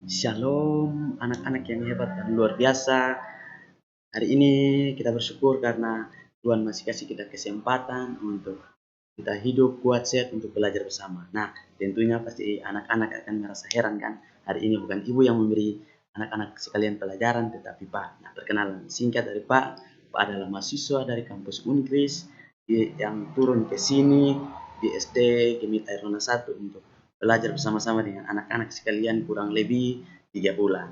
Shalom anak-anak yang hebat dan luar biasa. Hari ini kita bersyukur karena Tuhan masih kasih kita kesempatan untuk kita hidup kuat sehat untuk belajar bersama. Nah, tentunya pasti anak-anak akan merasa heran kan. Hari ini bukan ibu yang memberi anak-anak sekalian pelajaran, tetapi Pak. Nah, perkenalan singkat dari Pak. Pak adalah mahasiswa dari kampus Unkris yang turun ke sini di SD Gemit Airona 1 untuk belajar bersama-sama dengan anak-anak sekalian kurang lebih 3 bulan.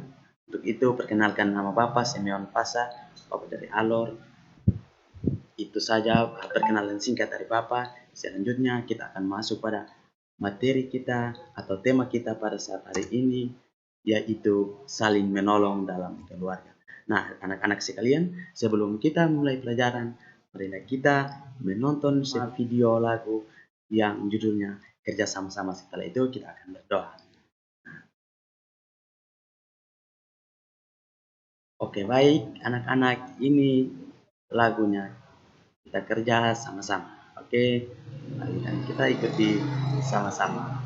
Untuk itu perkenalkan nama Bapak Simeon Pasa, Bapak dari Alor. Itu saja perkenalan singkat dari Bapak. Selanjutnya kita akan masuk pada materi kita atau tema kita pada saat hari ini, yaitu saling menolong dalam keluarga. Nah, anak-anak sekalian, sebelum kita mulai pelajaran, marilah kita menonton video lagu yang judulnya Kerja Sama-Sama. Setelah itu kita akan berdoa. Oke, baik anak-anak, ini lagunya. Kita kerja sama-sama. Oke, mari kita ikuti sama-sama.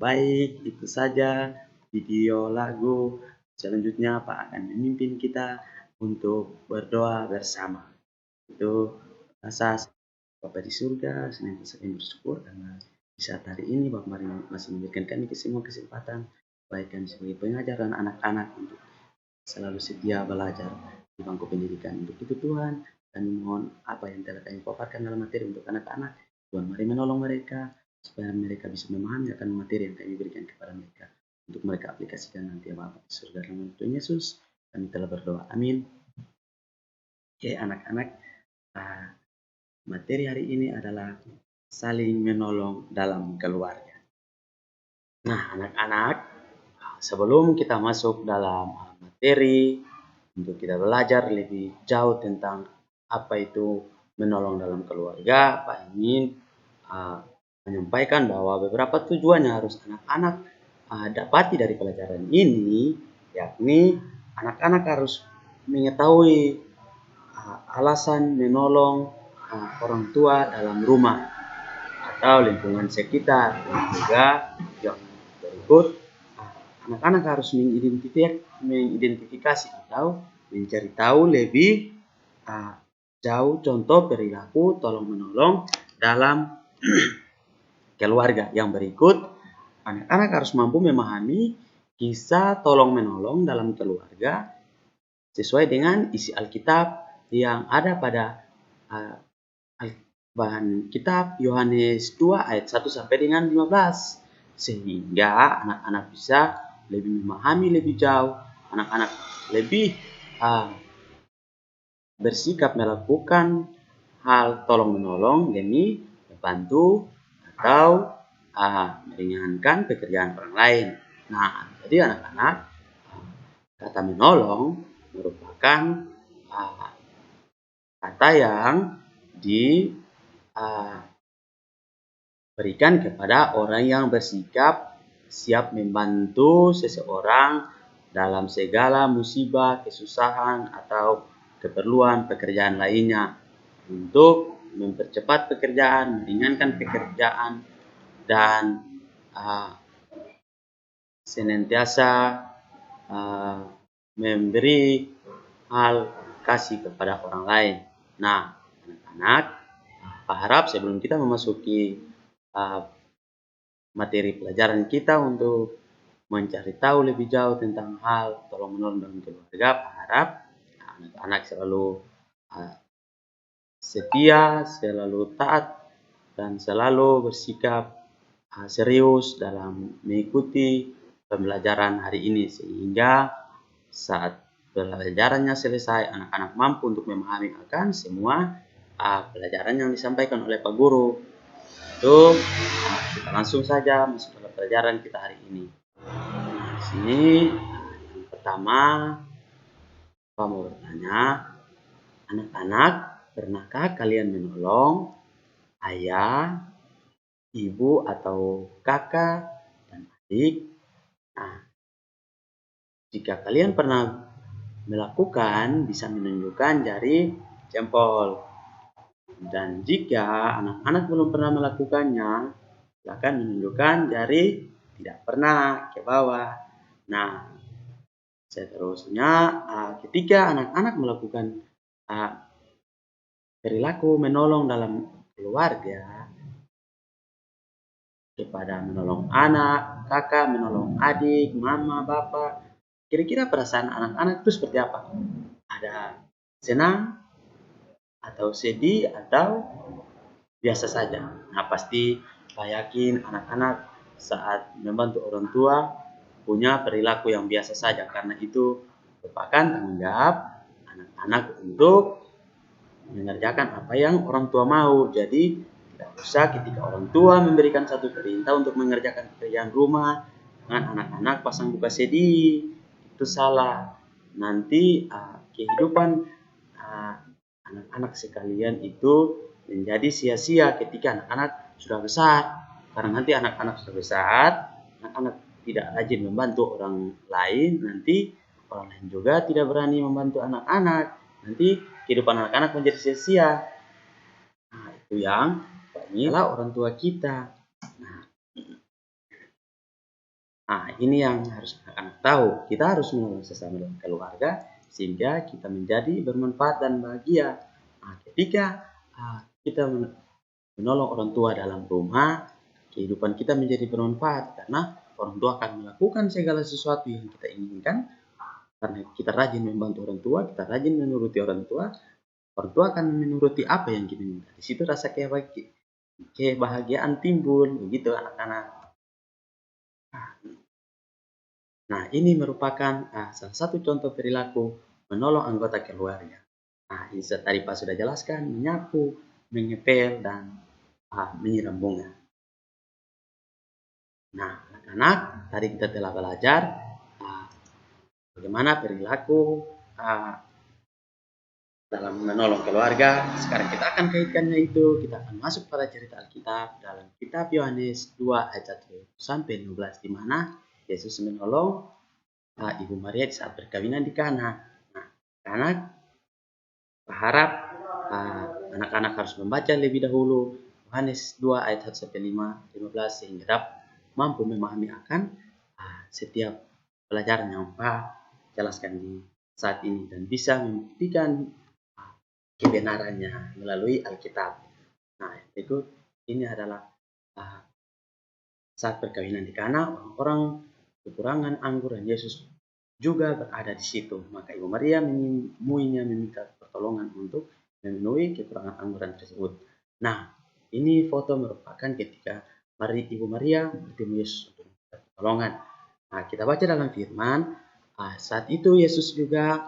Baik, itu saja video lagu. Selanjutnya Pak akan memimpin kita untuk berdoa bersama. Itu rasa Bapak di surga, senantiasa kami bersyukur karena di saat hari ini Bapak masih memberikan kami semua kesempatan, baik kami sebagai pengajar dan anak-anak untuk selalu setia belajar di bangku pendidikan. Untuk itu Tuhan, kami mohon apa yang telah kami paparkan dalam materi untuk anak-anak, Tuhan mari menolong mereka, supaya mereka bisa memahami akan materi yang kami berikan kepada mereka, untuk mereka aplikasikan nanti ya Bapak di surga. Dalam Tuhan Yesus, kami telah berdoa. Amin. Oke anak-anak, materi hari ini adalah saling menolong dalam keluarga. Nah anak-anak, sebelum kita masuk dalam materi, untuk kita belajar lebih jauh tentang apa itu menolong dalam keluarga, Pak ingin menyampaikan bahwa beberapa tujuan yang harus anak-anak dapati dari pelajaran ini, yakni anak-anak harus mengetahui alasan menolong orang tua dalam rumah atau lingkungan sekitar, dan juga yang berikut anak-anak harus mengidentifikasi atau mencari tahu lebih jauh contoh perilaku tolong menolong dalam keluarga. Yang berikut, anak-anak harus mampu memahami kisah tolong menolong dalam keluarga sesuai dengan isi Alkitab yang ada pada bahan kitab Yohanes 2 ayat 1 sampai dengan 15, sehingga anak-anak bisa lebih memahami lebih jauh, anak-anak lebih bersikap melakukan hal tolong menolong demi membantu atau meringankan pekerjaan orang lain. Nah, jadi anak-anak, kata menolong merupakan kata yang diberikan kepada orang yang bersikap siap membantu seseorang dalam segala musibah, kesusahan, atau keperluan pekerjaan lainnya, untuk mempercepat pekerjaan, meringankan pekerjaan, dan senantiasa memberi hal kasih kepada orang lain. Nah, anak-anak, Pak harap sebelum kita memasuki materi pelajaran kita untuk mencari tahu lebih jauh tentang hal tolong menolong dalam keluarga, Pak harap anak-anak selalu setia, selalu taat, dan selalu bersikap serius dalam mengikuti pembelajaran hari ini, sehingga saat pelajarannya selesai anak-anak mampu untuk memahami akan semua pelajaran yang disampaikan oleh Pak Guru. Itu kita langsung saja masuk ke pelajaran kita hari ini. Di sini pertama, Papa mau bertanya, anak-anak, pernahkah kalian menolong ayah, ibu, atau kakak dan adik? Nah, jika kalian pernah melakukan, bisa menunjukkan jari jempol. Dan jika anak-anak belum pernah melakukannya, silakan menunjukkan jari tidak pernah ke bawah. Nah, seterusnya ketika anak-anak melakukan perilaku menolong dalam keluarga, kepada menolong anak, kakak, menolong adik, mama, bapak, kira-kira perasaan anak-anak itu seperti apa? Ada senang, atau sedih, atau biasa saja? Nah, pasti saya yakin anak-anak saat membantu orang tua punya perilaku yang biasa saja, karena itu merupakan tanggung jawab anak-anak untuk mengerjakan apa yang orang tua mau. Jadi tidak usah ketika orang tua memberikan satu perintah untuk mengerjakan pekerjaan rumah, dengan anak-anak pasang muka sedih, itu salah. Nanti kehidupan anak-anak sekalian itu menjadi sia-sia ketika anak-anak sudah besar. Karena nanti anak-anak sudah besar, anak-anak tidak rajin membantu orang lain, nanti orang lain juga tidak berani membantu anak-anak. Nanti kehidupan anak-anak menjadi sia-sia. Nah, itu yang ini adalah orang tua kita. Nah, ini yang harus anak-anak tahu. Kita harus menolong sesama dalam keluarga sehingga kita menjadi bermanfaat dan bahagia. Nah, ketika kita menolong orang tua dalam rumah, kehidupan kita menjadi bermanfaat karena orang tua akan melakukan segala sesuatu yang kita inginkan. Karena kita rajin membantu orang tua, kita rajin menuruti orang tua akan menuruti apa yang kita minta. Di situ rasa kebahagiaan timbul, begitu anak-anak. Nah, ini merupakan salah satu contoh perilaku menolong anggota keluarga. Nah, ini tadi Pak sudah jelaskan, menyapu, mengepel, dan menyiram bunga. Nah, anak-anak, tadi kita telah belajar bagaimana perilaku dalam menolong keluarga. Sekarang kita akan kaitkannya itu, kita akan masuk pada cerita Alkitab dalam kitab Yohanes 2 ayat 1 sampai 12, di mana Yesus menolong Ibu Maria di saat perkawinan di Kana. Nah, anak berharap anak-anak harus membaca lebih dahulu Yohanes 2 ayat 1 sampai 15 sehingga dapat mampu memahami akan setiap pelajaran yang Pak jelaskan di saat ini dan bisa membuktikan kebenarannya melalui Alkitab. Nah, itu ini adalah saat perkawinan di Kana, orang-orang kekurangan anggur dan Yesus juga berada di situ. Maka Ibu Maria menemuinya, meminta pertolongan untuk memenuhi kekurangan angguran tersebut. Nah, ini foto merupakan ketika Ibu Maria bertemu Yesus untuk meminta pertolongan. Nah, kita baca dalam firman, saat itu Yesus juga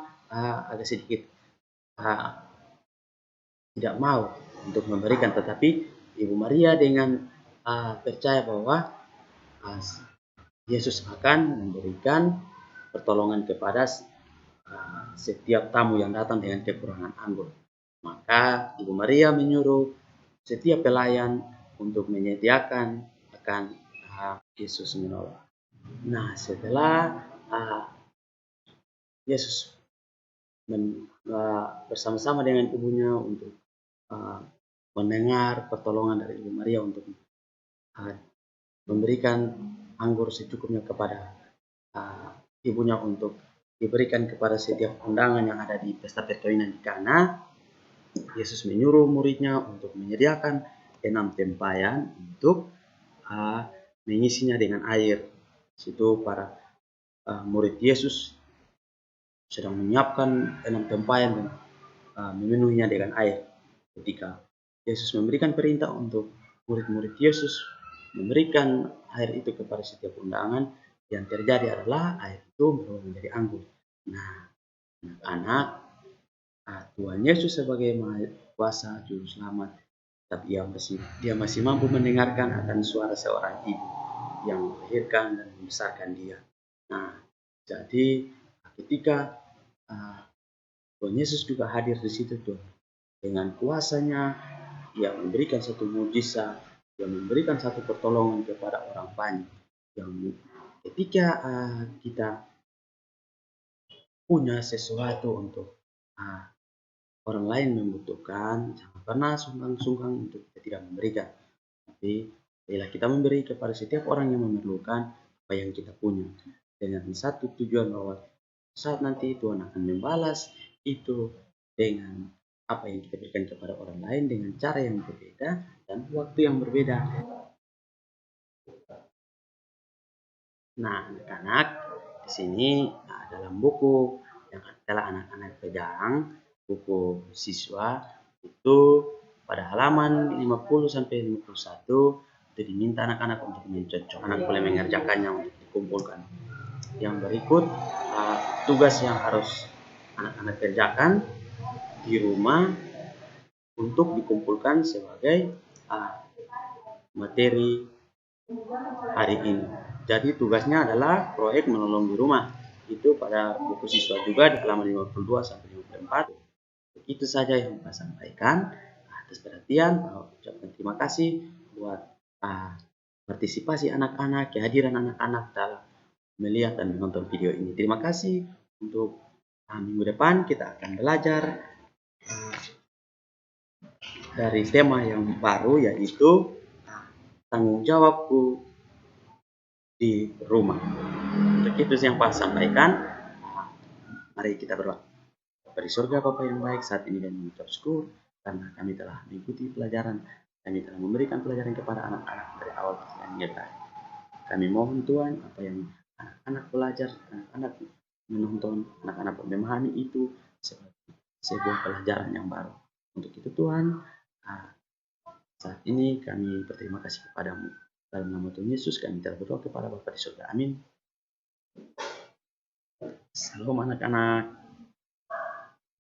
agak sedikit tidak mau untuk memberikan, tetapi Ibu Maria dengan percaya bahwa Yesus akan memberikan pertolongan kepada setiap tamu yang datang dengan kekurangan anggur. Maka Ibu Maria menyuruh setiap pelayan untuk menyediakan akan Yesus menolong. Nah, setelah Yesus bersama-sama dengan ibunya untuk mendengar pertolongan dari Ibu Maria untuk memberikan anggur secukupnya kepada ibunya untuk diberikan kepada setiap undangan yang ada di pesta perkawinan di Kana, Yesus menyuruh muridnya untuk menyediakan 6 tempayan untuk mengisinya dengan air. Situ para murid Yesus sedang menyiapkan 6 tempayan dan memenuhinya dengan air. Ketika Yesus memberikan perintah untuk murid-murid Yesus memberikan air itu kepada setiap undangan, yang terjadi adalah air itu berubah menjadi anggur. Nah, anak-anak, Tuhan Yesus sebagai Maha Kuasa Juru Selamat, tapi dia masih mampu mendengarkan akan suara seorang ibu yang melahirkan dan membesarkan dia. Nah, jadi ketika Tuhan Yesus juga hadir di situ tuh dengan kuasanya, Ia memberikan satu mujizat, Ia memberikan satu pertolongan kepada orang banyak. Yang ketika kita punya sesuatu untuk orang lain membutuhkan, jangan pernah sungkan-sungkan untuk kita tidak memberikan. Tapi bila kita memberi kepada setiap orang yang memerlukan apa yang kita punya, dengan satu tujuan bahwa saat nanti Tuhan akan membalas itu dengan apa yang kita berikan kepada orang lain dengan cara yang berbeda dan waktu yang berbeda. Nah, anak-anak, di sini dalam buku yang adalah anak-anak pegang, buku siswa itu pada halaman 50 sampai 51 itu diminta anak-anak untuk mencocok. Anak boleh mengerjakannya untuk dikumpulkan. Yang berikut tugas yang harus anak-anak kerjakan di rumah untuk dikumpulkan sebagai materi hari ini. Jadi tugasnya adalah proyek menolong di rumah. Itu pada buku siswa juga di halaman 52 sampai 54. Itu saja yang saya sampaikan. Atas perhatian, ucapkan terima kasih buat partisipasi anak-anak, kehadiran anak-anak dalam melihat dan menonton video ini. Terima kasih. Untuk minggu depan kita akan belajar dari tema yang baru, yaitu tanggung jawabku di rumah. Untuk itu yang Pak sampaikan, mari kita berdoa. Bapa di surga, Bapa yang baik, saat ini kami mengucap syukur karena kami telah mengikuti pelajaran, kami telah memberikan pelajaran kepada anak-anak dari awal hingga akhir. Kami mohon Tuhan, apa yang anak-anak belajar, anak-anak menonton, anak-anak memahami itu sebagai sebuah pelajaran yang baru. Untuk itu Tuhan, saat ini kami berterima kasih kepadamu. Dalam nama Tuhan Yesus kami telah berdoa kepada Bapa di surga. Amin. Salam anak-anak.